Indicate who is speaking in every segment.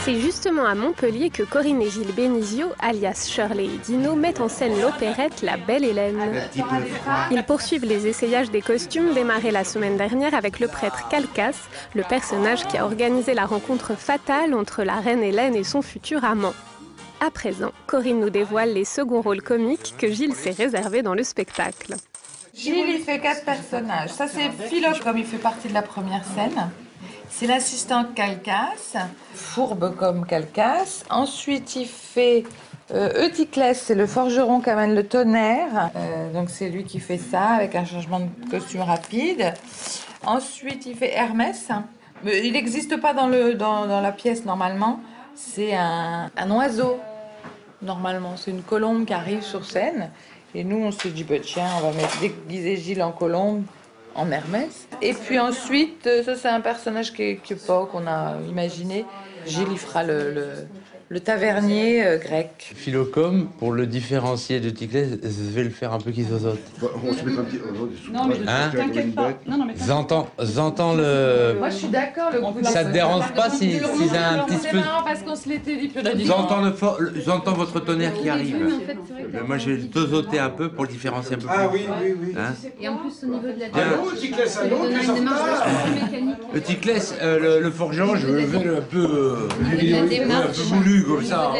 Speaker 1: C'est justement à Montpellier que Corinne et Gilles Bénizio, alias Shirley et Dino, mettent en scène l'opérette La Belle Hélène. Ils poursuivent les essayages des costumes démarrés la semaine dernière avec le prêtre Calcas, le personnage qui a organisé la rencontre fatale entre la reine Hélène et son futur amant. À présent, Corinne nous dévoile les seconds rôles comiques que Gilles s'est réservés dans le spectacle.
Speaker 2: Gilles, il fait 4 personnages. Ça, c'est Philoque, comme il fait partie de la première scène. C'est l'assistant Calcas, fourbe comme Calcas. Ensuite, il fait Eutyclès, c'est le forgeron qui amène le tonnerre. Donc, c'est lui qui fait ça, avec un changement de costume rapide. Ensuite, il fait Hermès. Il n'existe pas dans la pièce, normalement. C'est un oiseau, normalement. C'est une colombe qui arrive sur scène. Et nous, on s'est dit, bah, tiens, on va déguiser Gilles en colombe, en Hermès. Et puis ensuite, ça c'est un personnage qu'on a imaginé. Gilles, il fera le tavernier grec.
Speaker 3: Philocome, pour le différencier de Ticlès, je vais le faire un peu qui zozote.
Speaker 4: On se met un petit...
Speaker 5: Non, mais t'inquiète pas.
Speaker 3: J'entends le...
Speaker 2: Moi, je suis d'accord.
Speaker 3: Ça te dérange pas si c'est un petit peu...
Speaker 2: C'est marrant parce qu'on se l'était dit.
Speaker 3: J'entends votre tonnerre qui arrive.
Speaker 5: Oui, en fait, c'est vrai que...
Speaker 3: Moi, je vais le zozoter un peu pour le différencier un peu plus.
Speaker 4: Ah oui.
Speaker 3: Hein?
Speaker 5: Et en plus, au niveau de la
Speaker 4: Allô, Eutyclès, allô,
Speaker 5: donner une démarche plus mécanique.
Speaker 3: Le Ticlès, le forgeron, je le veux un peu moulu comme ça.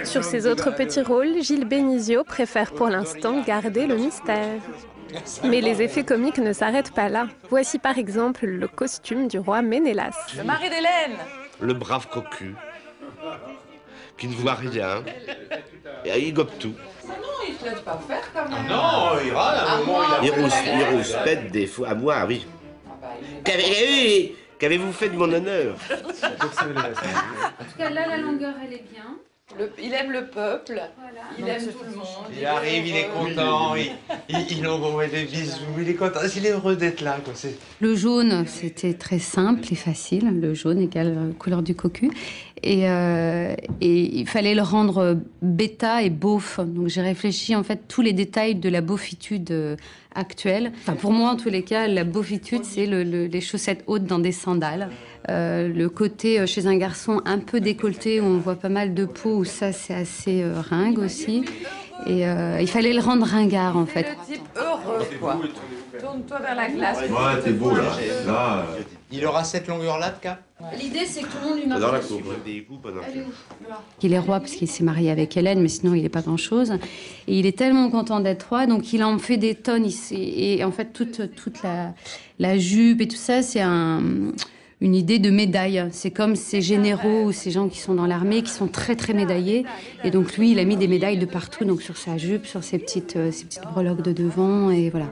Speaker 1: Sur ces autres petits rôles, Gilles Bénizio préfère pour l'instant garder le mystère. Mais les effets comiques ne s'arrêtent pas là. Voici par exemple le costume du roi Ménélas.
Speaker 2: Le mari d'Hélène.
Speaker 6: Le brave cocu, qui ne voit rien, et il gobe tout.
Speaker 2: Non, il ne se laisse pas faire quand même.
Speaker 3: Non, il râle à un moment.
Speaker 6: Il rouspète des fois. À moi, oui. Qu'avez-vous fait de mon honneur?
Speaker 5: En tout cas, là, la longueur, elle est bien.
Speaker 2: Il aime le peuple,
Speaker 5: Voilà.
Speaker 2: il aime tout le monde.
Speaker 3: Il arrive, il est content, il envoie des bisous, il est content, il est heureux d'être là. Quoi.
Speaker 5: Le jaune, c'était très simple et facile. Le jaune égale couleur du cocu. Et il fallait le rendre bêta et beauf. Donc j'ai réfléchi en fait tous les détails de la beaufitude actuelle. Enfin, pour moi, en tous les cas, la beaufitude, c'est les chaussettes hautes dans des sandales. Le côté chez un garçon un peu décolleté où on voit pas mal de peau, où ça c'est assez ringue aussi. Et il fallait le rendre ringard en fait.
Speaker 2: Le type heureux, quoi. Tourne-toi vers la glace.
Speaker 4: Ouais, t'es beau là.
Speaker 3: Il aura cette longueur-là de cap.
Speaker 5: L'idée, c'est que tout le monde lui marque
Speaker 6: Dans la
Speaker 5: dessus.
Speaker 6: cour, des coups pendant
Speaker 5: Elle est où? Il est roi parce qu'il s'est marié avec Hélène, mais sinon il n'est pas grand-chose. Et il est tellement content d'être roi, donc il en fait des tonnes. Et en fait, toute la jupe et tout ça, c'est une idée de médaille. C'est comme ces généraux ou ces gens qui sont dans l'armée, qui sont très très médaillés. Et donc lui, il a mis des médailles de partout, donc sur sa jupe, sur ses petites breloques de devant, et voilà.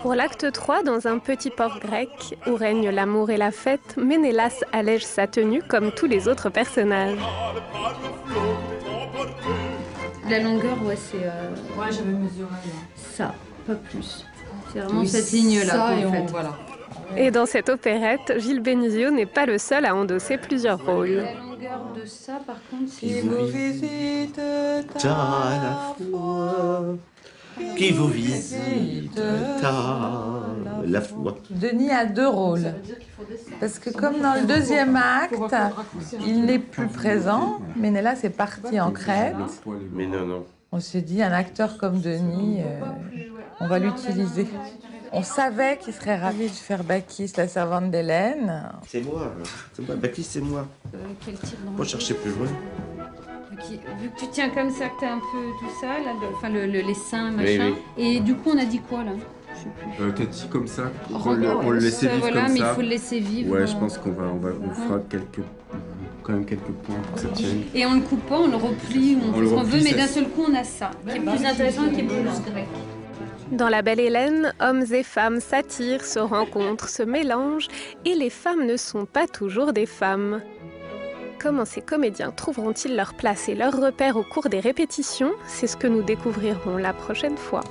Speaker 1: Pour l'acte 3, dans un petit port grec où règne l'amour et la fête, Ménélas allège sa tenue comme tous les autres personnages.
Speaker 5: La longueur, ouais, c'est
Speaker 2: Moi, je vais mesurer.
Speaker 5: ça, pas plus. C'est vraiment cette ligne-là, en fait.
Speaker 2: Voilà.
Speaker 1: Et dans cette opérette, Gilles Bénizio n'est pas le seul à endosser plusieurs rôles.
Speaker 5: La longueur de ça, par contre, c'est...
Speaker 6: Qui vous visite à la fois, qui vous visite à la fois.
Speaker 2: Denis a 2 rôles. Parce que comme dans le deuxième acte, il n'est plus présent. Ménélas est parti en Crète.
Speaker 6: Mais non.
Speaker 2: On s'est dit, un acteur comme Denis, on va l'utiliser. On savait qu'il serait ravi de faire Bacchis, la servante d'Hélène.
Speaker 6: C'est moi, Baptiste, c'est moi.
Speaker 5: Quel type d'endroit?
Speaker 6: Moi, cherchez plus loin.
Speaker 5: Vu que tu tiens comme ça, que t'as un peu tout ça, là, les seins, machin.
Speaker 6: Oui.
Speaker 5: Et du coup, on a dit quoi, là? Je sais plus.
Speaker 4: T'as dit comme ça, on le laissait vivre
Speaker 5: voilà,
Speaker 4: comme
Speaker 5: mais
Speaker 4: ça.
Speaker 5: il faut le laisser vivre.
Speaker 4: Ouais, je pense qu'on fera quand même quelques points pour que ça tienne.
Speaker 5: Et on le coupe pas, on le replie, on fait ce qu'on veut,
Speaker 4: replie,
Speaker 5: mais
Speaker 4: ça-
Speaker 5: d'un seul coup, on a ça, qui est plus intéressant et qui est plus grec.
Speaker 1: Dans La Belle Hélène, hommes et femmes s'attirent, se rencontrent, se mélangent, et les femmes ne sont pas toujours des femmes. Comment ces comédiens trouveront-ils leur place et leurs repères au cours des répétitions? C'est ce que nous découvrirons la prochaine fois.